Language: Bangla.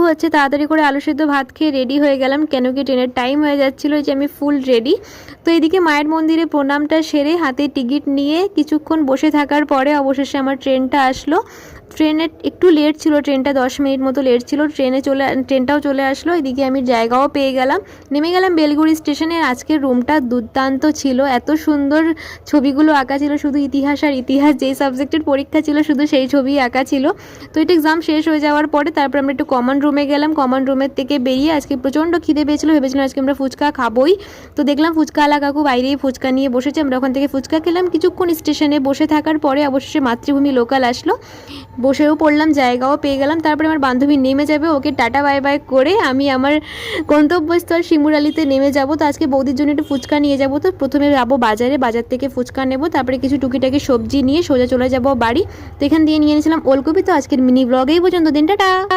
হচ্ছে, তাড়াতাড়ি করে আলু সেদ্ধ ভাত খেয়ে রেডি হয়ে গেলাম, কেন কি ট্রেনের টাইম হয়ে যাচ্ছিলো, যে আমি ফুল রেডি। তো এদিকে মায়ের মন্দিরে প্রণামটা সেরে হাতে টিকিট নিয়ে কিছুক্ষণ বসে থাকার পরে অবশেষে আমার ট্রেনটা আসলো। ট্রেনের একটু লেট ছিল, ট্রেনটা 10 মিনিট মতো লেট ছিল, ট্রেনটাও চলে আসলো। এদিকে আমি জায়গাও পেয়ে গেলাম, নেমে গেলাম বেলগুড়ি স্টেশনে। আজকের রুমটা দুর্দান্ত ছিল, এত সুন্দর ছবিগুলো আঁকা ছিল, শুধু ইতিহাস আর ইতিহাস, যেই সাবজেক্টের পরীক্ষা ছিল শুধু সেই ছবি আঁকা ছিল। তো এটা এক্সাম শেষ হয়ে যাওয়ার পরে তারপর আমরা একটু কমন রুমে গেলাম। কমন রুমের থেকে বেরিয়ে আজকে প্রচণ্ড খিদে পেয়েছিল, ভেবেছিলাম আজকে আমরা ফুচকা খাবোই। তো দেখলাম ফুচকাওয়ালা কাকু বাইরেই ফুচকা নিয়ে বসেছে, আমরা ওখান থেকে ফুচকা খেলাম। কিছুক্ষণ স্টেশনে বসে থাকার পরে অবশেষে মাতৃভূমি লোকাল আসলো, বসেও পড়লাম, জায়গাও পেয়ে গেলাম। তারপরে আমার বান্ধবী নেমে যাবে, ওকে টাটা বাই বাই করে আমি আমার গন্তব্যস্থল শিমুরালিতে নেমে যাব। তো আজকে বৌদির জন্য একটু ফুচকা নিয়ে যাব। তো প্রথমে যাবো বাজারে, বাজার থেকে ফুচকা নেব, তারপরে কিছু টুকিটাকি সবজি নিয়ে সোজা চলে যাব বাড়ি। তো এখান দিয়ে নিয়ে নিয়েছিলাম ওলকপি। তো আজকের মিনি ব্লগেই পর্যন্ত, দিন টাটা।